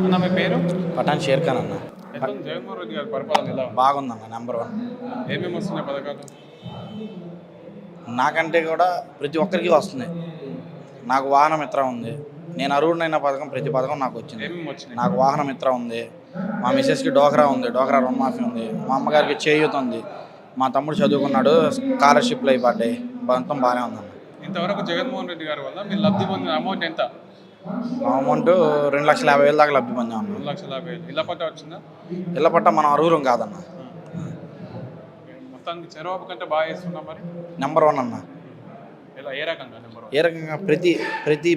అన్న మీ పేరు? పఠాన్ షేర్ ఖాన్ అన్న. జగన్మోహన్ రెడ్డి గారి పరిపాలన ఎలా బాగుందన్న. నెంబర్ 1. ఏమేమి వస్తున్నాయి పథకాలు? నాకంటే కూడా ప్రతి ఒక్కరికి వస్తుంది. నాకు వాహన మిత్ర ఉంది. నేను అర్హుడైన పథకం ప్రతి పథకం నాకు వచ్చింది. నాకు వాహన మిత్ర ఉంది. మా మిస్సెస్కి డోక్రా ఉంది, డోక్రా రుణమాఫీ ఉంది. మా అమ్మగారికి చేయూత ఉంది. మా తమ్ముడు చదువుకున్నాడు, స్కాలర్షిప్లు అయి పడ్డాయి. మొత్తం బాగానే ఉందన్న. ఇంతవరకు జగన్మోహన్ రెడ్డి గారి వల్ల మీరు లబ్ధి పొందిన అమౌంట్ ఎంత? మా అమౌంట్ 2,50,000 దాకా లబ్ధి పొందాం. 2,50,000 ఇళ్ళ పట్ట వచ్చిందా? ఇళ్ళ పట్ట మనం అర్హులం కాదన్న. మొత్తానికి చంద్రబాబు కంటే బాగా చేస్తున్నాం మరి. నెంబర్ 1 అన్న. ఎలా, ఏ రకంగా నెంబర్ 1? ఏ రకంగా ప్రతి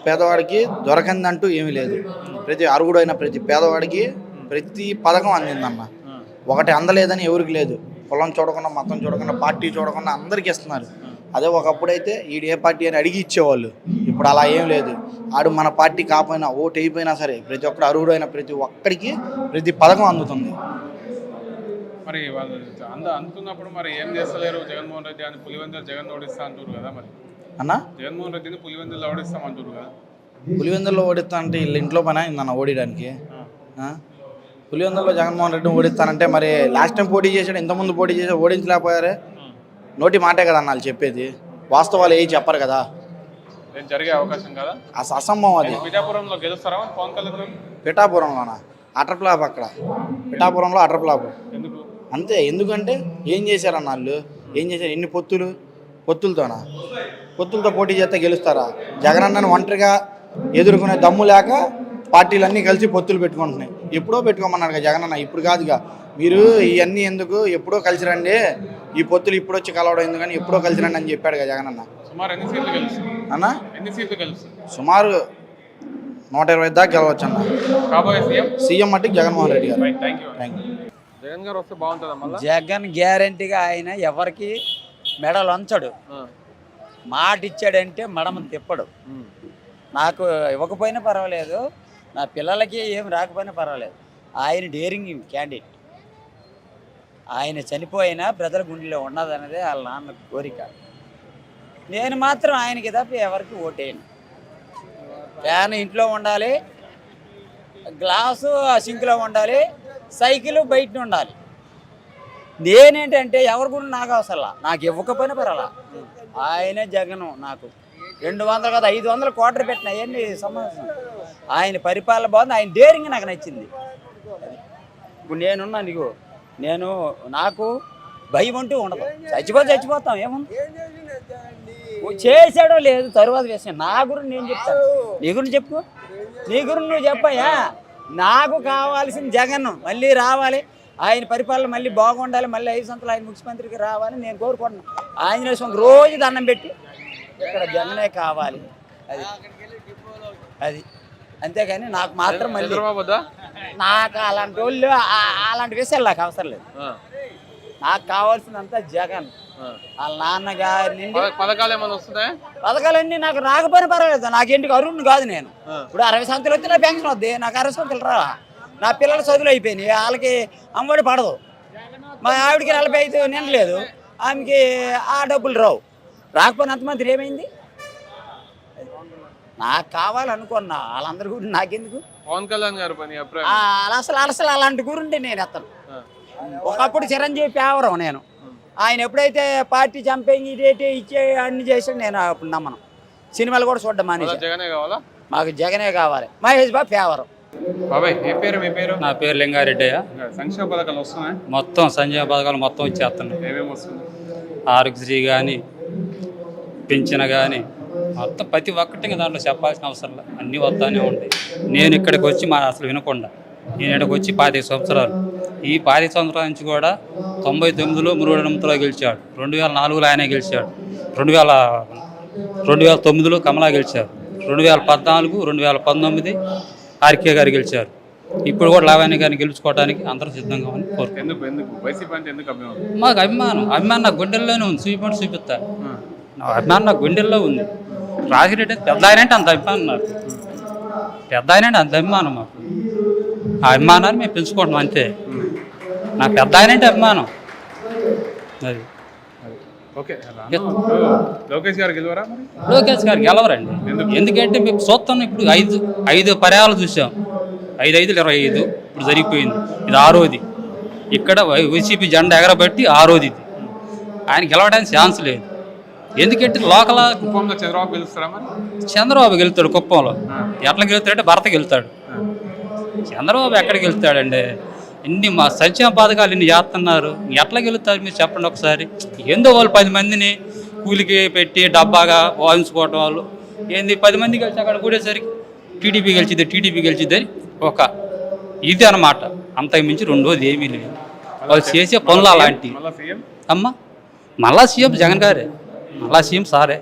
పేదవాడికి దొరకందంటూ ఏమీ లేదు. ప్రతి అర్హుడైన ప్రతి పేదవాడికి ప్రతి పథకం అందిందన్న. ఒకటి అందలేదని ఎవరికి లేదు. కులం చూడకుండా, మతం చూడకుండా, పార్టీ చూడకుండా అందరికీ ఇస్తున్నారు. అదే ఒకప్పుడైతే ఈడు ఏ పార్టీ అని అడిగి ఇచ్చేవాళ్ళు. ఇప్పుడు అలా ఏం లేదు. ఆడు మన పార్టీ కాకపోయినా, ఓటు అయిపోయినా సరే ప్రతి ఒక్కరు అర్హుడైన ప్రతి ఒక్కడికి ప్రతి పథకం అందుతుంది. మరి వాళ్ళు అందుతున్నప్పుడు మరి ఏం చేస్తలేరు జగన్మోహన్ రెడ్డి అని? పులివెందుల జగన్ ఓడిస్తా అంటారు కదా మరి అన్న. జగన్మోహన్ రెడ్డిని పులివెందులో ఓడిస్తామంటారు కదా. పులివెందుల్లో ఓడిస్తా అంటే వీళ్ళ ఇంట్లో పని అయిందన్న ఓడియడానికి. పులివెందుల్లో జగన్మోహన్ రెడ్డిని ఓడిస్తానంటే మరి లాస్ట్ టైం పోటీ చేశాడు, ఇంతకుముందు పోటీ చేసి ఓడించలేకపోయారే. నోటి మాటే కదా అన్న వాళ్ళు చెప్పేది. వాస్తవాలు ఏవి చెప్పరు కదా. జరిగే అవకాశం కదా, అసంభవం అది. పిఠాపురంలో గెలుస్తారా పవన్ కళ్యాణ్? పిఠాపురంలోనా? Utter flop. అక్కడ పిఠాపురంలో అటర్ ఫ్లాప్. ఎందుకు? అంతే. ఎందుకంటే ఏం చేశారన్న వాళ్ళు? ఏం చేశారు? ఎన్ని పొత్తులతో పోటీ చేస్తే గెలుస్తారా? జగనన్నను ఒంటరిగా ఎదుర్కొనే దమ్ము లేక పార్టీలన్నీ కలిసి పొత్తులు పెట్టుకుంటున్నాయి. ఎప్పుడో పెట్టుకోమన్నాడు కదా జగనన్న, ఇప్పుడు కాదుగా. మీరు ఇవన్నీ ఎందుకు, ఎప్పుడో కలిసి రండి, ఈ పొత్తులు ఇప్పుడు వచ్చి కలవడం ఎందుకని ఎప్పుడో కలిసి రండి అని చెప్పాడు కదా జగనన్న. అన్న సుమారు 120 దాకా గెలవచ్చు అన్న. సీఎం మట్టికి జగన్మోహన్ రెడ్డి గారు. జగన్ గారు వస్తే బాగుంటుందా? జగన్ గ్యారంటీగా ఆయన ఎవరికి మెడలు వంచడు. మాట ఇచ్చాడంటే మడమ తిప్పడు. నాకు ఇవ్వకపోయినా పర్వాలేదు, నా పిల్లలకి ఏం రాకపోయినా పర్వాలేదు. ఆయన డేరింగ్ క్యాండిడేట్. ఆయన చనిపోయినా ప్రజల గుండెలో ఉన్నదన్నదే వాళ్ళ నాన్న కోరిక. నేను మాత్రం ఆయనకి తప్ప ఎవరికి ఓటేయను. ఫ్యాన్ ఇంట్లో ఉండాలి, గ్లాసు సింక్లో ఉండాలి, సైకిల్ బయట ఉండాలి. నేనేంటంటే ఎవరి గురించి నాకు అవసరం, నాకు ఇవ్వకపోయినా పర్వాలా. ఆయనే జగను. నాకు 200 కాదు 500 కోట్లు పెట్టిన అవన్నీ సంబంధం. ఆయన పరిపాలన బాగుంది, ఆయన డేరింగ్ నాకు నచ్చింది. ఇప్పుడు నేనున్నా నీకు, నాకు భయం అంటూ ఉండదు. చచ్చిపోతాం ఏముంది. చేశాడో లేదు తరువాత విషయం. నా గురించి నేను చెప్తాను, నీ గురించి చెప్పు. నీ గురించి నువ్వు చెప్పయ్యా. నాకు కావాల్సిన జగన్ మళ్ళీ రావాలి, ఆయన పరిపాలన మళ్ళీ బాగుండాలి, మళ్ళీ 5 సంవత్సరాలు ఆయన ముఖ్యమంత్రికి రావాలని నేను కోరుకుంటున్నాను. ఆంజనేయ స్వామికి రోజు దండం పెట్టి ఇక్కడ జగనే కావాలి. అది అంతేగాని నాకు మాత్రం మళ్ళీ నాకు అలాంటి విషయాలు నాకు అవసరం లేదు. నాకు కావాల్సినంత జగన్. వాళ్ళ నాన్నగారి పథకాలన్నీ నాకు రాకపోయినా పర్వాలేదు. నాకేంటికి అరుణ్ కాదు. నేను ఇప్పుడు 60 సంవత్సరాలు వచ్చి నా పెన్షన్ వద్ది, నాకు 60 సంవత్సరాలు రా. నా పిల్లల చదువులు అయిపోయినాయి, వాళ్ళకి అమ్మఒడి పడదు. మా ఆవిడకి 45 నిండలేదు, ఆమెకి ఆ డబ్బులు రావు. రాకపోయినా అంతమంది ఏమైంది? నాకు కావాలనుకున్నా వాళ్ళందరి గురించి నాకెందుకు? పవన్ కళ్యాణ్ గారు పని అసలు అలాంటి గురించి నేను ఎత్తను. ఒకప్పుడు చిరంజీవి ఫేవరం నేను. ఆయన ఎప్పుడైతే పార్టీ చంపేయి ఇదేంటి ఇచ్చే అన్ని చేసాడు, నేను అప్పుడు నమ్మను. సినిమాలు కూడా చూడడం మానేసి. మాకు జగనే కావాలి. మహేష్ బాబు ఫేవరం. బాబాయ్ ఏ పేరు? మీ పేరు? నా పేరు లింగారెడ్డి. సంక్షేమ పథకాలు వస్తున్నాయి? మొత్తం సంక్షేమ పథకాలు మొత్తం వచ్చేస్తున్నాయి. ఏమేమి వస్తుంది? ఆరోగ్యశ్రీ కానీ, పింఛన్ కానీ, మొత్తం ప్రతి ఒక్కటి దాంట్లో చెప్పాల్సిన అవసరం లేదు. అన్నీ వస్తానే ఉంటాయి. నేను ఇక్కడికి వచ్చి అసలు వినకుండా, నేను ఇక్కడికి వచ్చి 25 సంవత్సరాలు. ఈ 25 సంవత్సరాల నుంచి కూడా 99లో మురుగడంతో గెలిచాడు, 2004లో ఆయనే గెలిచాడు, 2009లో కమలా గెలిచారు, 2014, 2019 ఆర్కే గారు గెలిచారు. ఇప్పుడు కూడా లావణ్య గారిని గెలుచుకోవడానికి అందరూ సిద్ధంగా ఉంది. మాకు అభిమానం నా గుండెల్లోనే ఉంది. చూపిస్తా. నా అభిమానం నా గుండెల్లో ఉంది. రాజిరెడ్డి పెద్ద ఆయన అంటే అంత అభిమానం నాకు. పెద్ద ఆయన అంటే అంత అభిమానం మాకు. ఆ అభిమానాన్ని మేము పెంచుకుంటాం అంతే. నాకు పెద్ద ఆయన అంటే అభిమానం. అది ఓకే లోకేష్ గారు గెలవరా మరి? లోకేష్ గారు గెలవరండి. ఎందుకంటే మేము చూస్తాం ఇప్పుడు ఐదు పర్యాలు చూసాం. 5/5 ఇప్పుడు జరిగిపోయింది. ఇది 6వది. ఇక్కడ వైసీపీ జెండా ఎగరబట్టి 6వది ఇది. ఆయన గెలవడానికి ఛాన్స్ లేదు. ఎందుకంటే లోకల్ కుప్పంలో చంద్రబాబు గెలుస్తారా మరి? చంద్రబాబు గెలుస్తాడు కుప్పంలో. ఎట్లా గెలుస్తాడంటే భర్త గెలుస్తాడు. చంద్రబాబు ఎక్కడ గెలుస్తాడండి? ఇన్ని మా సంక్షేమ పథకాలు ఇన్ని చేస్తున్నారు, ఎట్లా గెలుస్తారు మీరు చెప్పండి ఒకసారి. ఏందో వాళ్ళు 10 మందిని కూలికి పెట్టి డబ్బాగా వాయించుకోవటం వాళ్ళు ఏంది 10 మంది కలిసి అక్కడ కూడేసరికి టీడీపీ గెలిచిద్ది అని ఒక ఇది అన్నమాట. అంతకు మించి రెండోది ఏమీ లేదు. వాళ్ళు చేసే పనులు అలాంటివి. అమ్మ మళ్ళా సీఎం జగన్ గారే, మళ్ళా సీఎం సారే,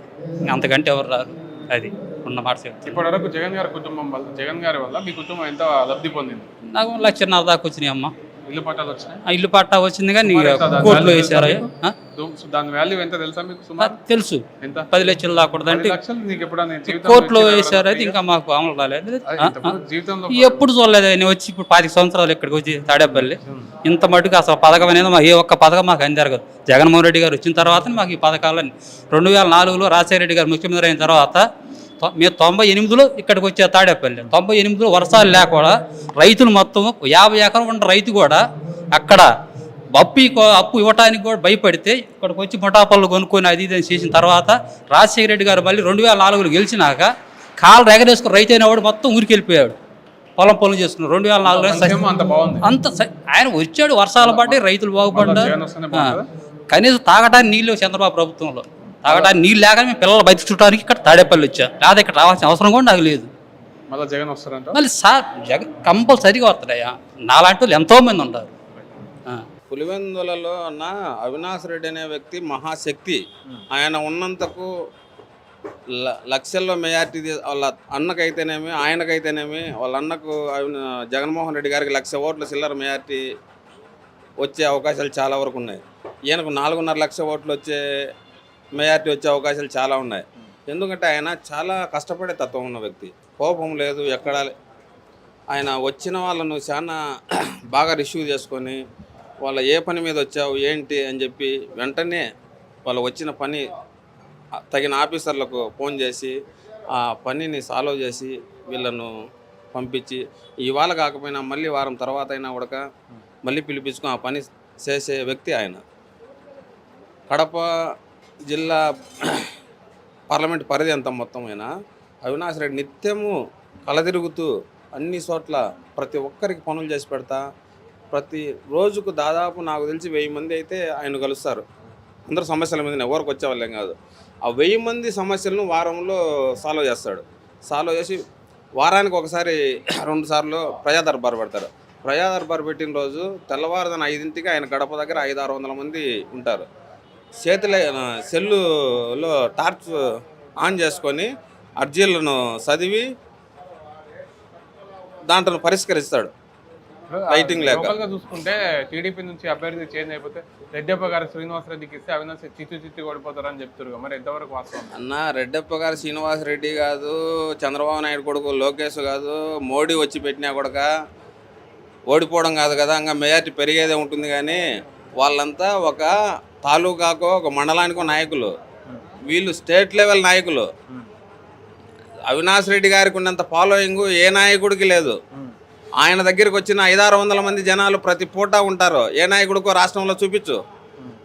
అంతకంటే ఎవరు రారు. అది ఉన్నమాట. ఇప్పటి వరకు జగన్ గారి కుటుంబం వల్ల, జగన్ గారి వల్ల మీ కుటుంబం ఎంత లబ్ధి పొందింది? నాకు 1,50,000 దాకా వచ్చినాయి అమ్మ. ఇల్లు పట్టాలు వచ్చినాయి? ఇల్లు పట్టా వచ్చింది కానీ కోర్టులో వేసారా? దాని వాల్యూ ఎంత తెలుసా మీకు? సుమారు తెలుసు. ఎంత? 10 లక్షలు దాకూడదంటే కోర్టులో వేసారు. అయితే ఇంకా మాకు అమలు రాలేదు. జీవితంలో ఎప్పుడు చూడలేదు. నేను వచ్చి ఇప్పుడు 25 సంవత్సరాలు ఇక్కడికి వచ్చి తాడేపల్లి ఇంత మటుకు అసలు పథకం అనేది ఏ ఒక్క పథకం మాకు అందరగదు. జగన్మోహన్ రెడ్డి గారు వచ్చిన తర్వాత మాకు ఈ పథకాలన్నీ 2004లో రాజశేఖర రెడ్డి గారు ముఖ్యమంత్రి అయిన తర్వాత మేము 98లో ఇక్కడికి వచ్చే తాడేపల్లి. 98లో వర్షాలు లేకుండా రైతులు మొత్తం 50 ఎకరం ఉన్న రైతు కూడా అక్కడ అప్పు ఇవ్వటానికి కూడా భయపడితే ఇక్కడికి వచ్చి ముఠాపళ్ళు కొనుక్కొని అది ఇది చేసిన తర్వాత రాజశేఖర రెడ్డి గారు మళ్ళీ 2004లో గెలిచినాక కాళ్ళు ఎగరేసుకుని రైతు అయిన వాడు మొత్తం ఊరికి వెళ్ళిపోయాడు. పొలం పనులు చేసుకున్నాడు. 2004లో అంత ఆయన వచ్చాడు. వర్షాలు పడ్డాయి, రైతులు బాగుపడ్డారు. కనీసం తాగడానికి నీళ్ళు చంద్రబాబు ప్రభుత్వంలో తాగడానికి నీళ్ళు లేక మేము పిల్లలు బయట చుట్టానికి ఇక్కడ తాడేపల్లి వచ్చా. లేదా ఇక్కడ రావాల్సిన అవసరం కూడా నాకు లేదు. మళ్ళీ జగన్ వస్తారంట? మళ్ళీ సార్ జగన్ కంపల్సరీగా వస్తాడయ్యా. నాలాంటి వాళ్ళు ఎంతోమంది ఉంటారు. పులివెందులలో ఉన్న అవినాష్ రెడ్డి అనే వ్యక్తి మహాశక్తి. ఆయన ఉన్నంతకు లక్షల్లో మెజార్టీ వాళ్ళ అన్నకైతేనేమి, ఆయనకైతేనేమి, వాళ్ళ అన్నకు జగన్మోహన్ రెడ్డి గారికి 1,00,000 ఓట్ల చిల్లర మెజార్టీ వచ్చే అవకాశాలు చాలా వరకు ఉన్నాయి. ఈయనకు 4.5 లక్షల ఓట్లు వచ్చే మెజార్టీ వచ్చే అవకాశాలు చాలా ఉన్నాయి. ఎందుకంటే ఆయన చాలా కష్టపడే తత్వం ఉన్న వ్యక్తి. కోపం లేదు ఎక్కడ. ఆయన వచ్చిన వాళ్ళను చాలా బాగా రిసీవ్ చేసుకొని వాళ్ళ ఏ పని మీద వచ్చావు ఏంటి అని చెప్పి వెంటనే వాళ్ళు వచ్చిన పని తగిన ఆఫీసర్లకు ఫోన్ చేసి ఆ పనిని సాల్వ్ చేసి వీళ్ళను పంపించి ఇవాళ కాకపోయినా మళ్ళీ వారం తర్వాత అయినా కూడా మళ్ళీ పిలిపించుకొని ఆ పని చేసే వ్యక్తి ఆయన. కడప జిల్లా పార్లమెంట్ పరిధి అంత మొత్తమైనా అవినాష్ రెడ్డి నిత్యము కలదిరుగుతూ అన్ని చోట్ల ప్రతి ఒక్కరికి పనులు చేసి పెడతా. ప్రతి రోజుకు దాదాపు నాకు తెలిసి 1000 మంది అయితే ఆయన కలుస్తారు. అందరూ సమస్యల మీద ఎవరికి వచ్చేవాళ్ళేం కాదు. ఆ 1000 మంది సమస్యలను వారంలో సాల్వ్ చేస్తాడు. సాల్వ్ చేసి వారానికి ఒకసారి 2 సార్లు ప్రజా దర్బారు పెడతారు. ప్రజా దర్బారు పెట్టిన రోజు తెల్లవారుజామున 5ంటికి ఆయన గడప దగ్గర 500-600 మంది ఉంటారు. సెల్లులో టార్చ్ ఆన్ చేసుకొని అర్జీలను చదివి దాంట్లో పరిష్కరిస్తాడు. లైటింగ్ లేక చూసుకుంటే టీడీపీ నుంచి అభ్యర్థి చేంజ్ అయిపోతే రెడ్డప్ప గారు శ్రీనివాసరెడ్డికి ఇస్తే అవినాష్ చిత్తు ఓడిపోతారని చెప్తారు. మరి ఎంతవరకు వాస్తవం అన్న? రెడ్డప్ప గారు శ్రీనివాసరెడ్డి కాదు, చంద్రబాబు నాయుడు కొడుకు లోకేష్ కాదు, మోడీ వచ్చి పెట్టినా కూడా ఓడిపోవడం కాదు కదా. ఇంకా మెజార్టీ పెరిగేదే ఉంటుంది. కానీ వాళ్ళంతా ఒక తాలూకాకో ఒక మండలానికో నాయకులు, వీళ్ళు స్టేట్ లెవెల్ నాయకులు. అవినాష్ రెడ్డి గారికి ఉన్నంత ఫాలోయింగ్ ఏ నాయకుడికి లేదు. ఆయన దగ్గరికి వచ్చిన 500-600 మంది జనాలు ప్రతి పూట ఉంటారు. ఏ నాయకుడికో రాష్ట్రంలో చూపించు.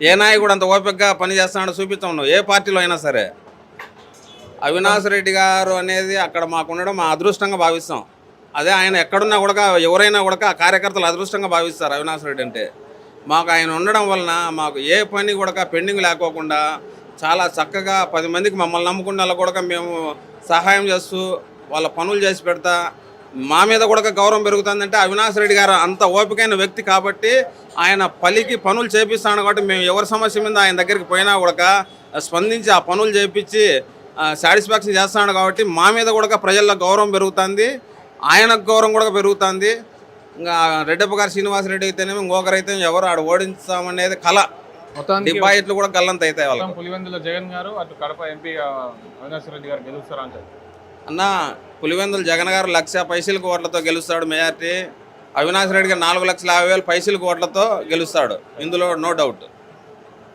ఏ నాయకుడు అంత ఓపికగా పనిచేస్తున్నాడో చూపించను, ఏ పార్టీలో అయినా సరే. అవినాష్ రెడ్డి గారు అనేది అక్కడ మాకు ఉండడం మా అదృష్టంగా భావిస్తాం. అదే ఆయన ఎక్కడున్నా కూడా ఎవరైనా కూడా కార్యకర్తలు అదృష్టంగా భావిస్తారు అవినాష్ రెడ్డి అంటే. మాకు ఆయన ఉండడం వలన మాకు ఏ పని కూడా పెండింగ్ లేకోకుండా చాలా చక్కగా 10 మందికి మమ్మల్ని నమ్ముకున్న వాళ్ళ కూడా మేము సహాయం చేస్తూ వాళ్ళ పనులు చేసి పెడతా. మా మీద కూడా గౌరవం పెరుగుతుందంటే అవినాష్ రెడ్డి గారు అంత ఓపికైన వ్యక్తి కాబట్టి ఆయన పలికి పనులు చేపిస్తాడు. కాబట్టి మేము ఎవరి సమస్య మీద ఆయన దగ్గరికి పోయినా కూడా స్పందించి ఆ పనులు చేపించి సాటిస్ఫాక్షన్ చేస్తున్నాడు. కాబట్టి మా మీద కూడా ప్రజల్లో గౌరవం పెరుగుతుంది, ఆయనకు గౌరవం కూడా పెరుగుతుంది. ఇంకా రెడ్డప్ప గారు శ్రీనివాసరెడ్డి అయితేనేమో ఇంకొకరైతే ఎవరు ఆడ ఓడించామనేది కళ. డిపాజిట్లు కూడా గల్లంత అవుతాయి వాళ్ళు. పులివెందుల జగన్ గారు, అటు కడప ఎంపీ అవినాష్ రెడ్డి గారు గెలుస్తారా అంటే? అన్న, పులివెందుల జగన్ గారు 1,00,000 పైసలకు ఓట్లతో గెలుస్తాడు మెజార్టీ. అవినాష్ రెడ్డి గారు 4,50,000 పైసలకు ఓట్లతో గెలుస్తాడు. ఇందులో నో డౌట్.